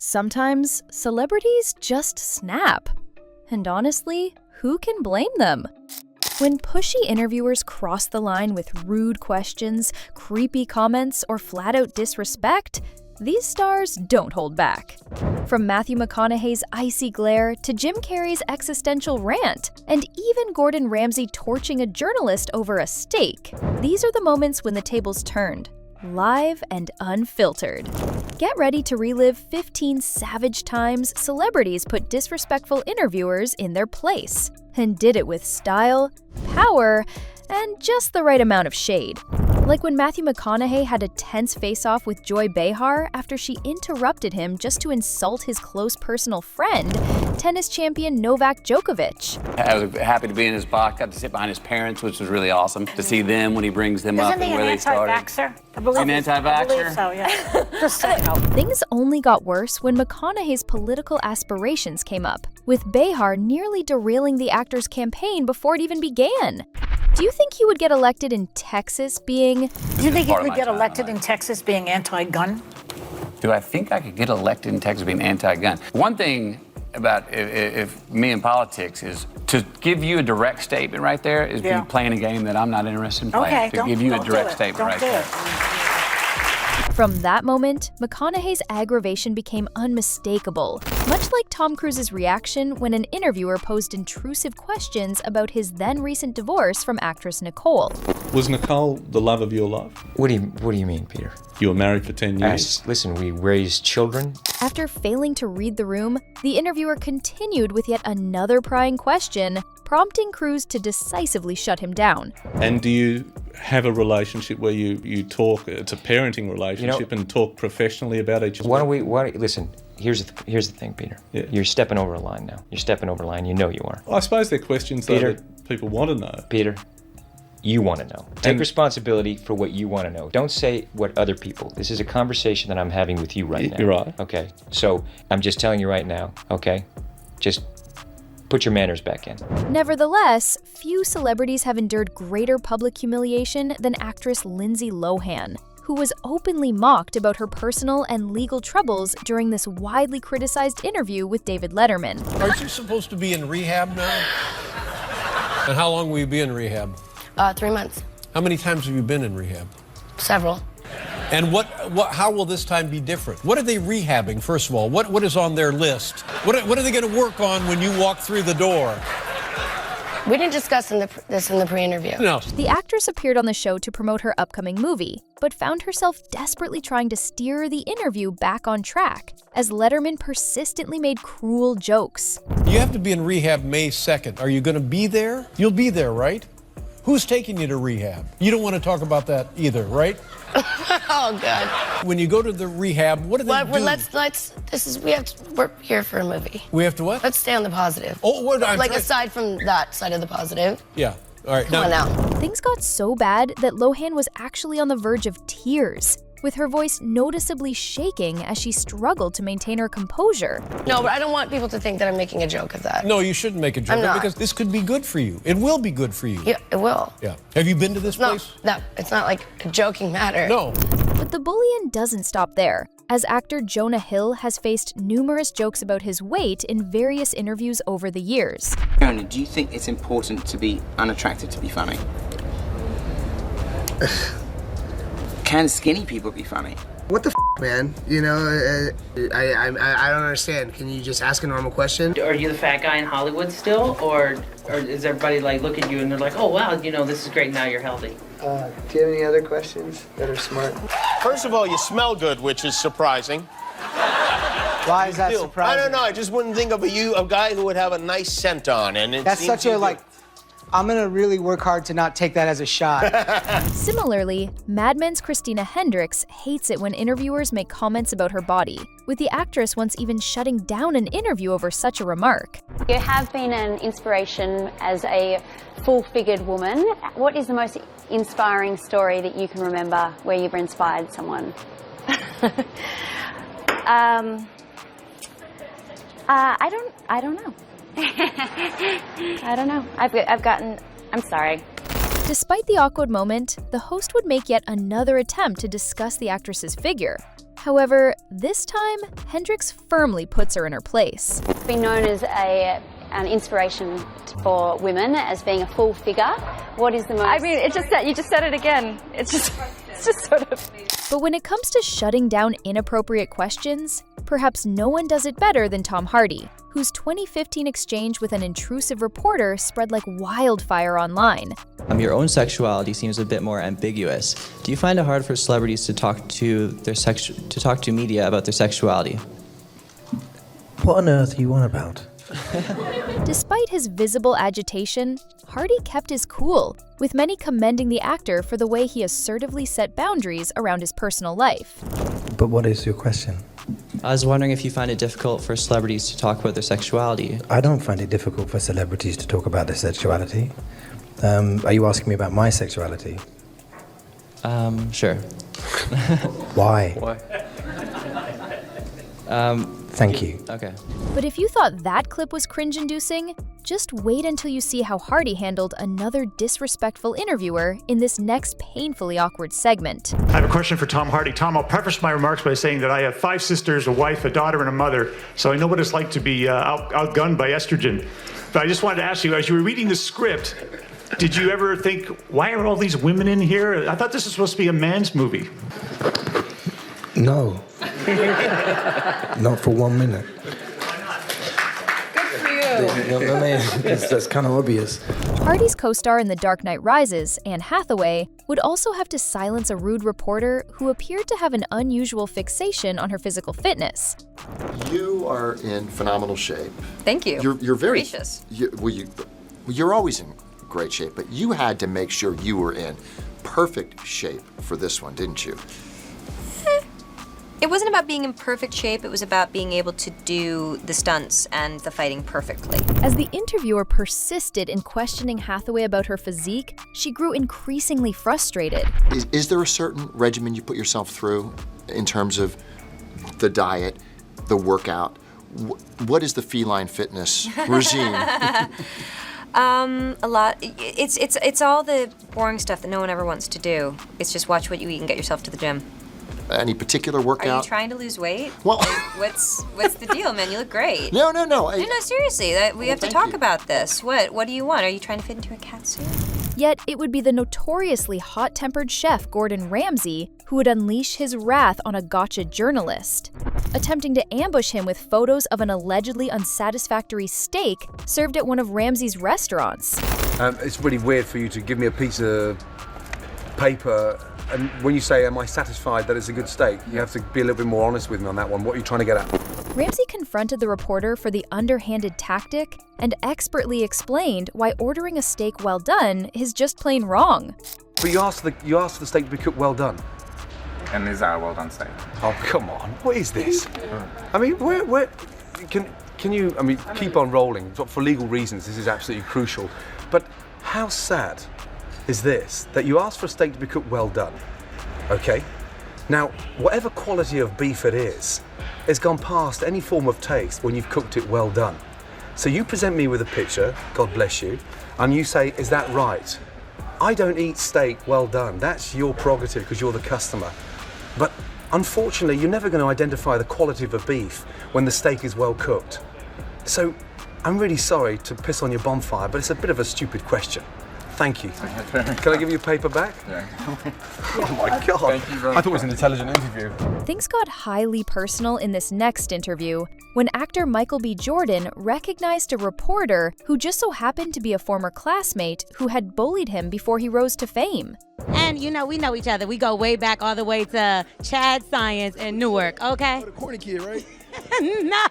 Sometimes celebrities just snap. And honestly, who can blame them? When pushy interviewers cross the line with rude questions, creepy comments, or flat-out disrespect, these stars don't hold back. From Matthew McConaughey's icy glare to Jim Carrey's existential rant, and even Gordon Ramsay torching a journalist over a steak, these are the moments when the tables turned, live and unfiltered. Get ready to relive 15 savage times celebrities put disrespectful interviewers in their place, and did it with style, power, and just the right amount of shade. Like when Matthew McConaughey had a tense face-off with Joy Behar after she interrupted him just to insult his close personal friend, tennis champion Novak Djokovic. I was happy to be in his box, got to sit behind his parents, which was really awesome to see them when he brings them up and where they started. Isn't he an anti-vaxxer? An anti-vaxxer? I believe so, yeah. Just so you know. Things only got worse when McConaughey's political aspirations came up, with Behar nearly derailing the actor's campaign before it even began. Do you think he would get elected in Texas being... Do you think he would get elected in Texas being anti-gun? Do I think I could get elected in Texas being anti-gun? One thing about if me in politics is to give you a direct statement right there is be playing a game that I'm not interested in playing. Okay, to give you a direct statement right there. From that moment, McConaughey's aggravation became unmistakable, much like Tom Cruise's reaction when an interviewer posed intrusive questions about his then-recent divorce from actress Nicole. Was Nicole the love of your life? What do you mean, Peter? You were married for 10 years. Listen, we raised children. After failing to read the room, the interviewer continued with yet another prying question, prompting Cruise to decisively shut him down. And do you have a relationship where you talk, it's a parenting relationship, and talk professionally about each other? Listen, here's the thing, Peter. Yeah. You're stepping over a line now. You're stepping over a line, you know you are. I suppose they're questions though, Peter, that people want to know. Peter, you want to know. Take responsibility for what you want to know. Don't say what other people. This is a conversation that I'm having with you right now. You're right. Okay, so I'm just telling you right now, okay? Just put your manners back in. Nevertheless, few celebrities have endured greater public humiliation than actress Lindsay Lohan, who was openly mocked about her personal and legal troubles during this widely criticized interview with David Letterman. Aren't you supposed to be in rehab now? And how long will you be in rehab? 3 months. How many times have you been in rehab? Several. And how will this time be different? What are they rehabbing, first of all? What is on their list? What are they going to work on when you walk through the door? We didn't discuss this in the pre-interview. No. The actress appeared on the show to promote her upcoming movie, but found herself desperately trying to steer the interview back on track, as Letterman persistently made cruel jokes. You have to be in rehab May 2nd. Are you going to be there? You'll be there, right? Who's taking you to rehab? You don't want to talk about that either, right? Oh, God. When you go to the rehab, what do they do? We're here for a movie. We have to what? Let's stay on the positive. Oh, aside from that side of the positive. Yeah. All right. Come on now. Things got so bad that Lohan was actually on the verge of tears, with her voice noticeably shaking as she struggled to maintain her composure. No, but I don't want people to think that I'm making a joke of that. No, you shouldn't make a joke I'm not. because this could be good for you. It will be good for you. Yeah, it will. Yeah. Have you been to this place? No, it's not like a joking matter. No. But the bullying doesn't stop there, as actor Jonah Hill has faced numerous jokes about his weight in various interviews over the years. Jonah, do you think it's important to be unattractive to be funny? Can skinny people be funny? What the man? You know, I don't understand. Can you just ask a normal question? Are you the fat guy in Hollywood still, or is everybody like look at you and they're like, oh wow, you know, this is great, now you're healthy? Do you have any other questions that are smart? First of all, you smell good, which is surprising. Why is that surprising? I don't know. I just wouldn't think of a guy who would have a nice scent on, and it That's seems such a like. I'm gonna really work hard to not take that as a shot. Similarly, Mad Men's Christina Hendricks hates it when interviewers make comments about her body, with the actress once even shutting down an interview over such a remark. You have been an inspiration as a full-figured woman. What is the most inspiring story that you can remember where you've inspired someone? I don't know. I don't know. I'm sorry. Despite the awkward moment, the host would make yet another attempt to discuss the actress's figure. However, this time, Hendricks firmly puts her in her place. It's been known as an inspiration for women as being a full figure. What is the most... I mean, it's just that you just said it again. It's just sort of... But when it comes to shutting down inappropriate questions, perhaps no one does it better than Tom Hardy, whose 2015 exchange with an intrusive reporter spread like wildfire online. Your own sexuality seems a bit more ambiguous. Do you find it hard for celebrities to talk to media about their sexuality? What on earth are you on about? Despite his visible agitation, Hardy kept his cool, with many commending the actor for the way he assertively set boundaries around his personal life. But what is your question? I was wondering if you find it difficult for celebrities to talk about their sexuality. I don't find it difficult for celebrities to talk about their sexuality. Are you asking me about my sexuality? Sure. Why? Why? Thank you. Okay. But if you thought that clip was cringe-inducing, just wait until you see how Hardy handled another disrespectful interviewer in this next painfully awkward segment. I have a question for Tom Hardy. Tom, I'll preface my remarks by saying that I have 5 sisters, a wife, a daughter, and a mother, so I know what it's like to be outgunned by estrogen. But I just wanted to ask you, as you were reading the script, did you ever think, why are all these women in here? I thought this was supposed to be a man's movie. No. Not for 1 minute. Good for you. That's kind of obvious. Hardy's co-star in The Dark Knight Rises, Anne Hathaway, would also have to silence a rude reporter who appeared to have an unusual fixation on her physical fitness. You are in phenomenal shape. Thank you. You're very gracious. You're always in great shape, but you had to make sure you were in perfect shape for this one, didn't you? It wasn't about being in perfect shape, it was about being able to do the stunts and the fighting perfectly. As the interviewer persisted in questioning Hathaway about her physique, she grew increasingly frustrated. Is there a certain regimen you put yourself through in terms of the diet, the workout? What is the feline fitness regime? A lot. It's all the boring stuff that no one ever wants to do. It's just watch what you eat and get yourself to the gym. Any particular workout? Are you trying to lose weight? Well, what's the deal, man? You look great. No. No, seriously. We have to talk about this. What do you want? Are you trying to fit into a catsuit? Yet it would be the notoriously hot-tempered chef Gordon Ramsay who would unleash his wrath on a gotcha journalist, attempting to ambush him with photos of an allegedly unsatisfactory steak served at one of Ramsay's restaurants. It's really weird for you to give me a piece of paper, and when you say, am I satisfied that it's a good steak, you have to be a little bit more honest with me on that one. What are you trying to get at? Ramsay confronted the reporter for the underhanded tactic and expertly explained why ordering a steak well done is just plain wrong. But you asked the steak to be cooked well done. And is that a well done steak? Oh, come on. What is this? I mean, where can you, I mean, keep on rolling. For legal reasons, this is absolutely crucial. But how sad is this, that you asked for a steak to be cooked well done, okay? Now, whatever quality of beef it is, it's gone past any form of taste when you've cooked it well done. So you present me with a picture, God bless you, and you say, is that right? I don't eat steak well done. That's your prerogative because you're the customer. But unfortunately, you're never going to identify the quality of a beef when the steak is well cooked. So I'm really sorry to piss on your bonfire, but it's a bit of a stupid question. Thank you. Can I give you a paper back? Yeah. Oh my God. Thank you very much. I thought it was an intelligent interview. Things got highly personal in this next interview when actor Michael B. Jordan recognized a reporter who just so happened to be a former classmate who had bullied him before he rose to fame. And, you know, we know each other. We go way back all the way to Chad Science in Newark, okay? The corny kid, right? No,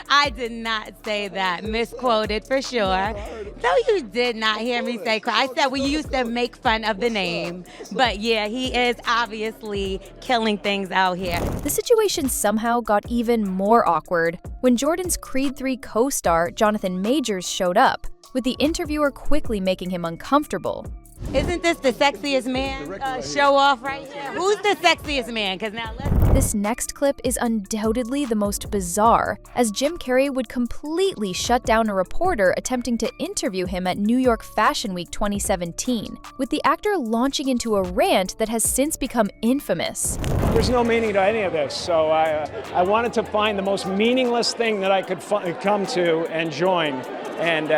I did not say that. Misquoted for sure. No, you did not hear me say I said we used to make fun of the name. But yeah, he is obviously killing things out here. The situation somehow got even more awkward when Jordan's Creed 3 co-star Jonathan Majors showed up, with the interviewer quickly making him uncomfortable. Isn't this the sexiest man show off right here? Who's the sexiest man? Because now This next clip is undoubtedly the most bizarre, as Jim Carrey would completely shut down a reporter attempting to interview him at New York Fashion Week 2017, with the actor launching into a rant that has since become infamous. There's no meaning to any of this, so I wanted to find the most meaningless thing that I could come to and join, and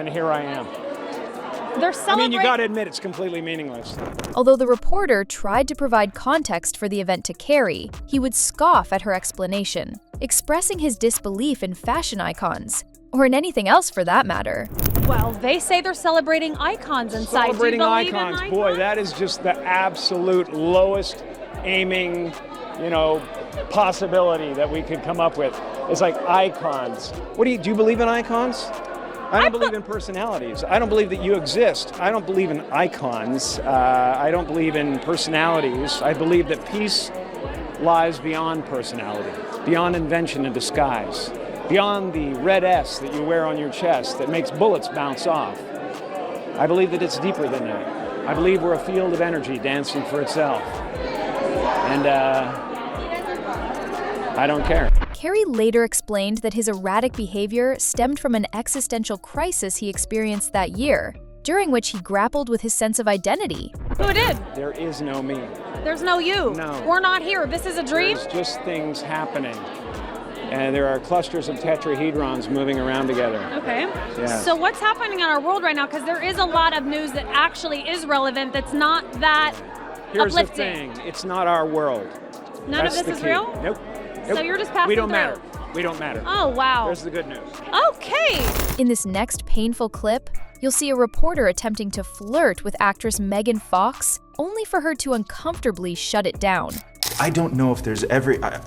here I am. I mean, you gotta admit it's completely meaningless. Although the reporter tried to provide context for the event to Carrey, he would scoff at her explanation, expressing his disbelief in fashion icons, or in anything else for that matter. Well, they say they're celebrating icons inside. Celebrating Do you believe icons, in boy, that is just the absolute lowest aiming, possibility that we could come up with. It's like icons. Do you believe in icons? I don't believe in personalities. I don't believe that you exist. I don't believe in icons. I don't believe in personalities. I believe that peace lies beyond personality, beyond invention and disguise, beyond the red S that you wear on your chest that makes bullets bounce off. I believe that it's deeper than that. I believe we're a field of energy dancing for itself. And I don't care. Carrey later explained that his erratic behavior stemmed from an existential crisis he experienced that year, during which he grappled with his sense of identity. Who did? There is no me. There's no you. No. We're not here. This is a dream? There's just things happening. And there are clusters of tetrahedrons moving around together. Okay. Yeah. So what's happening in our world right now? Because there is a lot of news that actually is relevant that's not that Here's uplifting. the thing. It's not our world. None That's of this the is key. real? Nope. So you're just passing We don't through. matter. We don't matter. Oh, wow. There's the good news. Okay. In this next painful clip, you'll see a reporter attempting to flirt with actress Megan Fox, only for her to uncomfortably shut it down. I don't know if there's I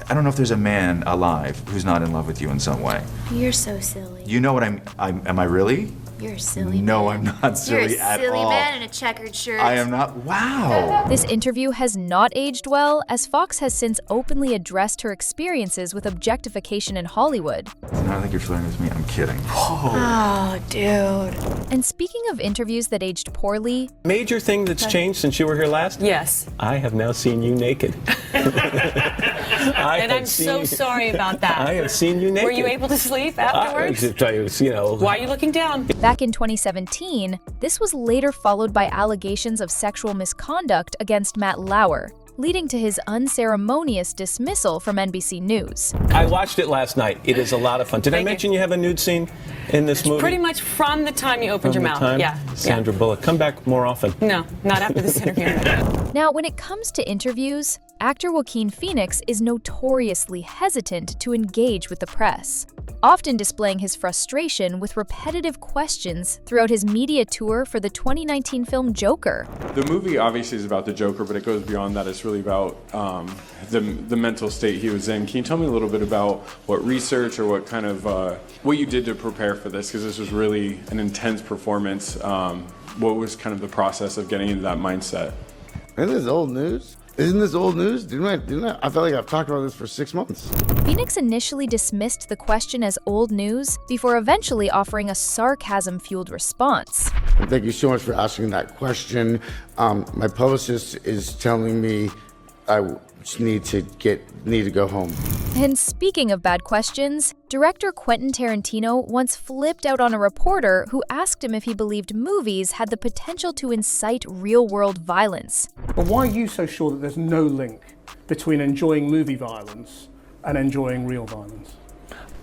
don't know if there's a man alive who's not in love with you in some way. You're so silly. You know what am I really? You're a silly No, man. I'm not silly You're a at silly all. man in a checkered shirt. I am not. Wow. This interview has not aged well, as Fox has since openly addressed her experiences with objectification in Hollywood. I don't think you're flirting with me. I'm kidding. Oh, dude. And speaking of interviews that aged poorly, Major thing that's changed since you were here last? Yes. I have now seen you naked. And I'm so sorry about that. I have seen you naked. Were you able to sleep afterwards? Why are you looking down? back in 2017, this was later followed by allegations of sexual misconduct against Matt Lauer, leading to his unceremonious dismissal from NBC News. I watched it last night. It is a lot of fun. Did I mention you have a nude scene in this movie? Pretty much from the time you opened your mouth. Yeah. Sandra Bullock, come back more often. No, not after this interview. Now, when it comes to interviews, actor Joaquin Phoenix is notoriously hesitant to engage with the press, often displaying his frustration with repetitive questions throughout his media tour for the 2019 film Joker. The movie obviously is about the Joker, but it goes beyond that. It's really about the mental state he was in. Can you tell me a little bit about what research or what kind of what you did to prepare for this? Because this was really an intense performance. What was kind of the process of getting into that mindset? Isn't this old news? Isn't this old news? Didn't I feel like I've talked about this for 6 months. Phoenix initially dismissed the question as old news before eventually offering a sarcasm-fueled response. Thank you so much for asking that question. My publicist is telling me I just need to go home. And speaking of bad questions, director Quentin Tarantino once flipped out on a reporter who asked him if he believed movies had the potential to incite real-world violence. But why are you so sure that there's no link between enjoying movie violence and enjoying real violence?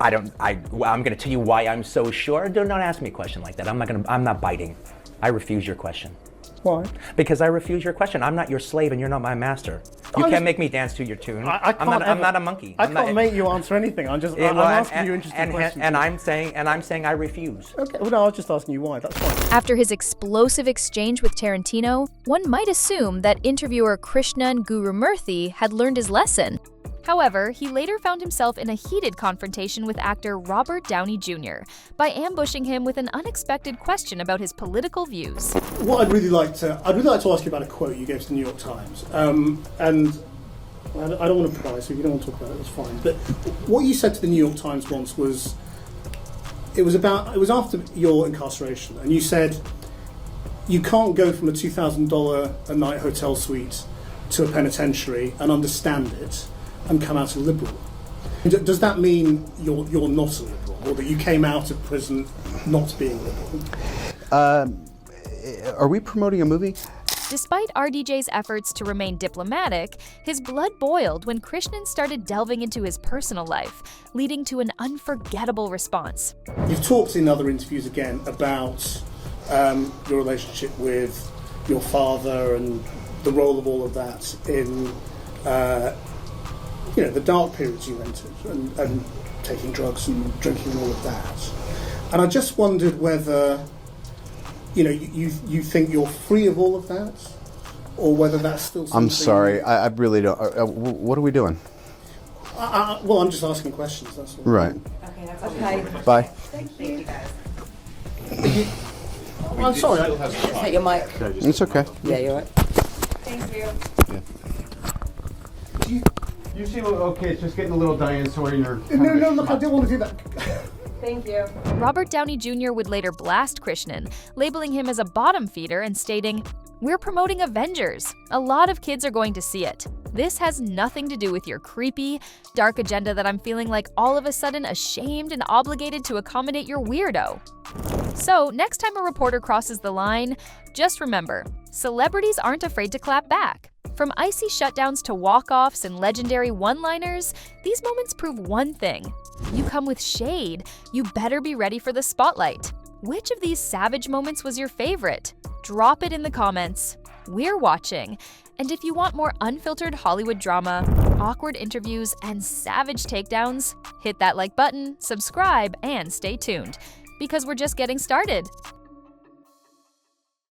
I'm going to tell you why I'm so sure. Don't ask me a question like that. I'm not biting. I refuse your question. Why? Because I refuse your question. I'm not your slave and you're not my master. You can't make me dance to your tune. I'm not a monkey. I can't make you answer anything. I'm asking you interesting questions. And I'm saying I refuse. Okay. Well, no, I was just asking you why. That's fine. After his explosive exchange with Tarantino, one might assume that interviewer Krishnan Gurumurthy had learned his lesson. However, he later found himself in a heated confrontation with actor Robert Downey Jr. by ambushing him with an unexpected question about his political views. What I'd really like to ask you about a quote you gave to the New York Times. And I don't want to pry, so if you don't want to talk about it, that's fine. But what you said to the New York Times once was, it was after your incarceration, and you said, you can't go from a $2,000 a night hotel suite to a penitentiary and understand it and come out a liberal. Does that mean you're not a liberal, or that you came out of prison not being liberal? Are we promoting a movie? Despite RDJ's efforts to remain diplomatic, his blood boiled when Krishnan started delving into his personal life, leading to an unforgettable response. You've talked in other interviews again about your relationship with your father and the role of all of that in the dark periods you went through and taking drugs and drinking and all of that. And I just wondered whether you think you're free of all of that, or whether that's still something... I'm sorry, I really don't. What are we doing? Well, I'm just asking questions, that's all. Right. Okay, that's okay. Bye. Thank you, guys. I'm sorry. Take your mic. It's okay. Yeah, you're right. Thank you. You seem okay. It's just getting a little Diane Sawyer in your... No, look, I didn't want to do that. Thank you. Robert Downey Jr. would later blast Krishnan, labeling him as a bottom feeder and stating, "We're promoting Avengers. A lot of kids are going to see it. This has nothing to do with your creepy, dark agenda that I'm feeling like all of a sudden ashamed and obligated to accommodate your weirdo." So, next time a reporter crosses the line, just remember, celebrities aren't afraid to clap back. From icy shutdowns to walk-offs and legendary one-liners, these moments prove one thing. You come with shade, you better be ready for the spotlight. Which of these savage moments was your favorite? Drop it in the comments. We're watching. And if you want more unfiltered Hollywood drama, awkward interviews, and savage takedowns, hit that like button, subscribe, and stay tuned. Because we're just getting started.